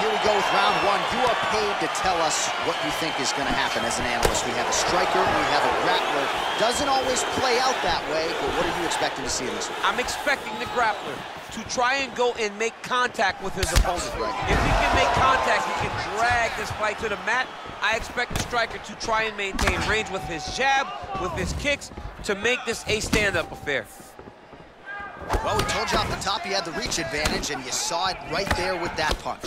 here we go with round one. You are paid to tell us what you think is going to happen as an analyst. We have a striker, we have a grappler. Doesn't always play out that way, but what are you expecting to see in this one? I'm expecting the grappler to try and go and make contact with his opponent. Right. If he can make contact, he can drag this fight to the mat. I expect the striker to try and maintain range with his jab, with his kicks, to make this a stand-up affair. Well, we told you off the top he had the reach advantage, and you saw it right there with that punch.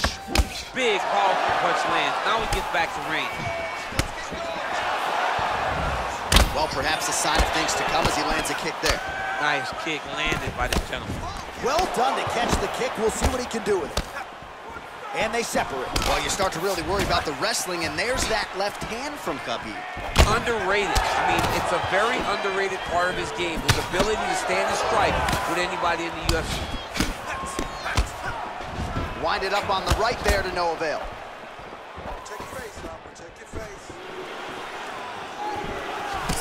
Big, powerful punch lands. Now he gets back to range. Well, perhaps a sign of things to come as he lands a kick there. Nice kick landed by this gentleman. Well done to catch the kick. We'll see what he can do with it. And they separate. Well, you start to really worry about the wrestling, and there's that left hand from Khabib. Underrated. I mean, it's a very underrated part of his game, his ability to stand and strike with anybody in the UFC. Wind it up on the right there to no avail. Protect your face, now. Protect your face.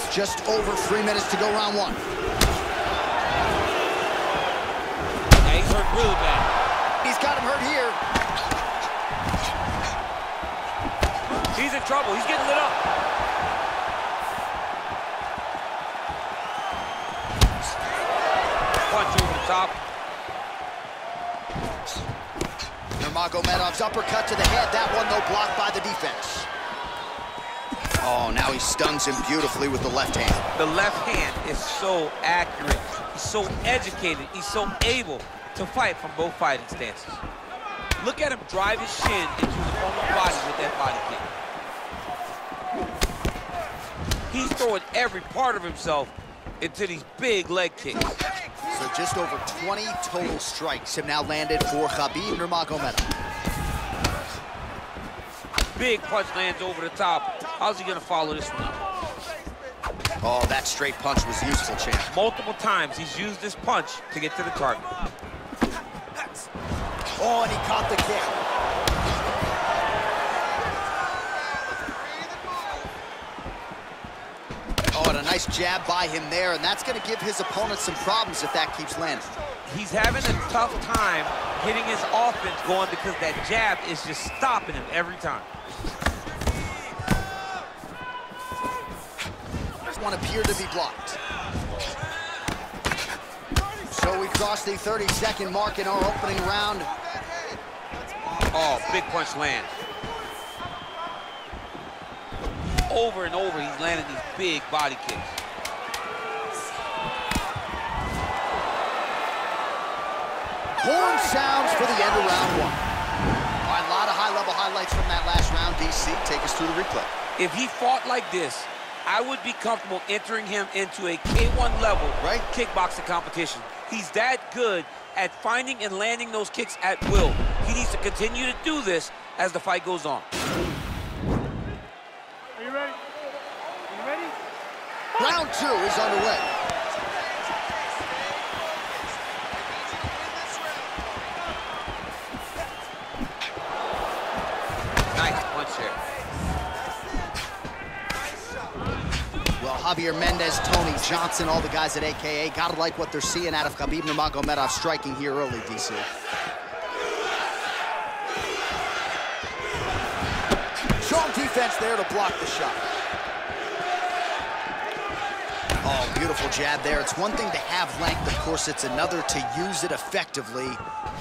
Just over 3 minutes to go round one. Yeah, he's hurt really bad. He's got him hurt here. He's in trouble. He's getting lit up. Punch over the top. Nurmagomedov's uppercut to the head. That one, though, blocked by the defense. Oh, now he stuns him beautifully with the left hand. The left hand is so accurate. He's so educated. He's so able to fight from both fighting stances. Look at him drive his shin into the opponent's body with that body kick. He's throwing every part of himself into these big leg kicks. So just over 20 total strikes have now landed for Khabib Nurmagomedov. Big punch lands over the top. How's he gonna follow this one up? Oh, that straight punch was useful, champ. Multiple times he's used this punch to get to the target. Oh, and he caught the kick. Oh, and a nice jab by him there, and that's going to give his opponent some problems if that keeps landing. He's having a tough time getting his offense going because that jab is just stopping him every time. This one appeared to be blocked. So we crossed the 30-second mark in our opening round. Oh, big punch lands. Over and over, he's landing these big body kicks. Horn sounds for the end of round one. All right, a lot of high-level highlights from that last round. DC, take us through the replay. If he fought like this, I would be comfortable entering him into a K1 level kickboxing competition. He's that good at finding and landing those kicks at will. He needs to continue to do this as the fight goes on. Are you ready? Are you ready? Round two is underway. Nice punch here. Well, Javier Mendez, Tony Johnson, all the guys at AKA, gotta like what they're seeing out of Khabib Nurmagomedov striking here early, DC. Strong defense there to block the shot. Oh, beautiful jab there. It's one thing to have length, of course, it's another to use it effectively.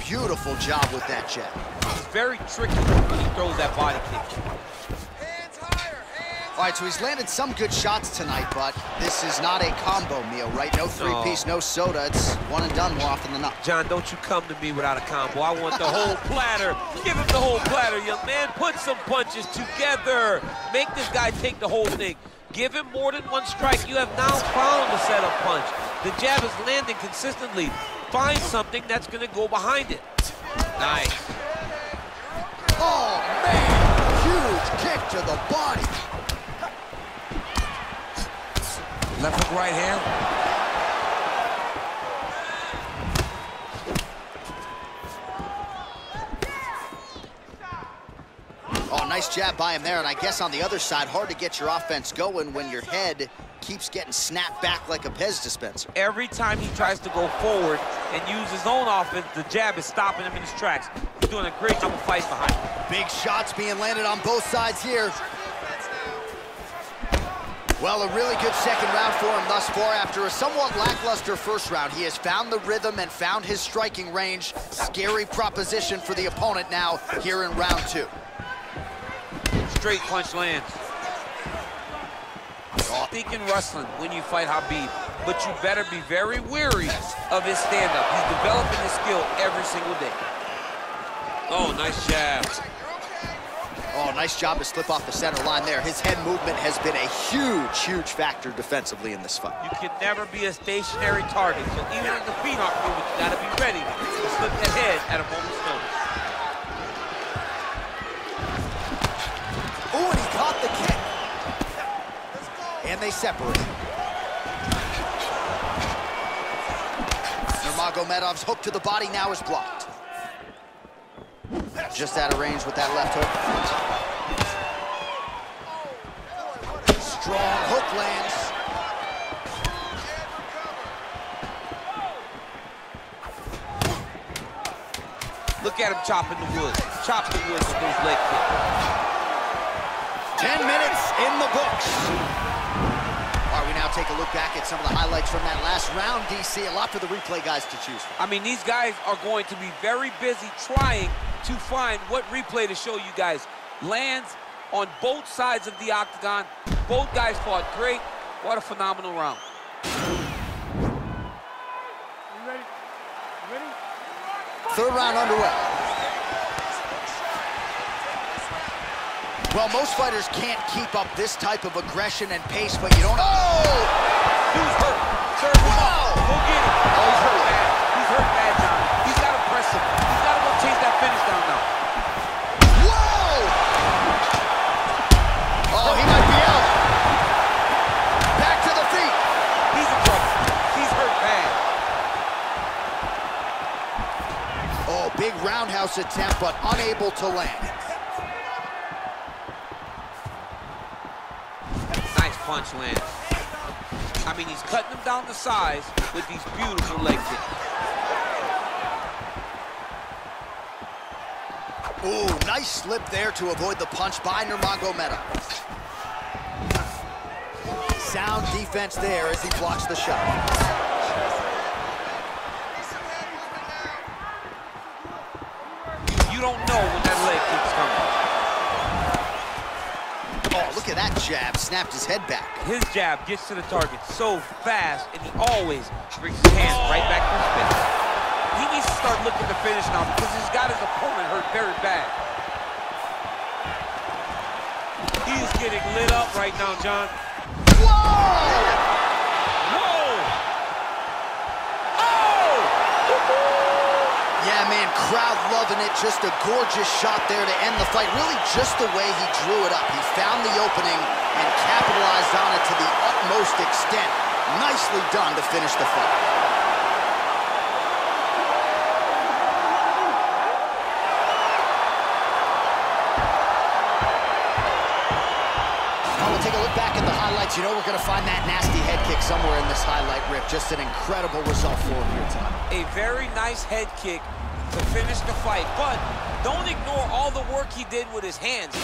Beautiful job with that jab. It's very tricky when he throws that body kick. All right, so he's landed some good shots tonight, but this is not a combo meal, right? No three-piece, no soda. It's one and done more often than not. John, don't you come to me without a combo. I want the whole platter. Give him the whole platter, young man. Put some punches together. Make this guy take the whole thing. Give him more than one strike. You have now found the setup punch. The jab is landing consistently. Find something that's going to go behind it. Nice. Oh, man. Huge kick to the body. Left hook, right hand. Oh, nice jab by him there, and I guess on the other side, hard to get your offense going when your head keeps getting snapped back like a Pez dispenser. Every time he tries to go forward and use his own offense, the jab is stopping him in his tracks. He's doing a great job of fighting behind him. Big shots being landed on both sides here. Well, a really good second round for him thus far. After a somewhat lackluster first round, he has found the rhythm and found his striking range. Scary proposition for the opponent now here in round 2. Straight punch lands. Thinking wrestling when you fight Khabib, but you better be very wary of his stand-up. He's developing his skill every single day. Oh, nice jab. Oh, nice job to slip off the center line there. His head movement has been a huge, huge factor defensively in this fight. You can never be a stationary target, so even in the feet-off movement, you gotta be ready to slip that head at a moment's notice. Oh, and he caught the kick. And they separate. Nurmagomedov's hook to the body now is blocked. Just out of range with that left hook. Strong hook lands. Look at him chopping the wood. Chopping the wood with those leg kicks. 10 minutes in the books. All right, we now take a look back at some of the highlights from that last round, DC. A lot for the replay guys to choose from. I mean, these guys are going to be very busy trying to find what replay to show you guys. Lands on both sides of the octagon. Both guys fought great. What a phenomenal round. You ready? You ready? Third round underway. Well, most fighters can't keep up this type of aggression and pace, but you don't... Oh! Dude's hurt. Serve him up. Go get him. Oh, he's hurt bad. He's hurt bad, John. He's got to press him. He's got to go chase that finish down now. Whoa! Oh, he might be out. Back to the feet. He's in trouble. He's hurt bad. Oh, big roundhouse attempt, but unable to land. Nice punch lands. I mean, he's cutting them down to size with these beautiful leg kicks. Ooh, nice slip there to avoid the punch by Nurmagomedov. Sound defense there as he blocks the shot. You don't know when that leg kick's coming. Oh, look at that jab. Snapped his head back. His jab gets to the target so fast, and he always brings his hands right back to his face. He needs to start looking to finish now because he's got his opponent hurt very bad. He is getting lit up right now, John. Whoa! Whoa! Oh! Yeah, man, crowd loving it. Just a gorgeous shot there to end the fight. Really just the way he drew it up. He found the opening and capitalized on it to the utmost extent. Nicely done to finish the fight. Take a look back at the highlights. You know we're going to find that nasty head kick somewhere in this highlight rip. Just an incredible result for him here tonight. A very nice head kick to finish the fight, but don't ignore all the work he did with his hands.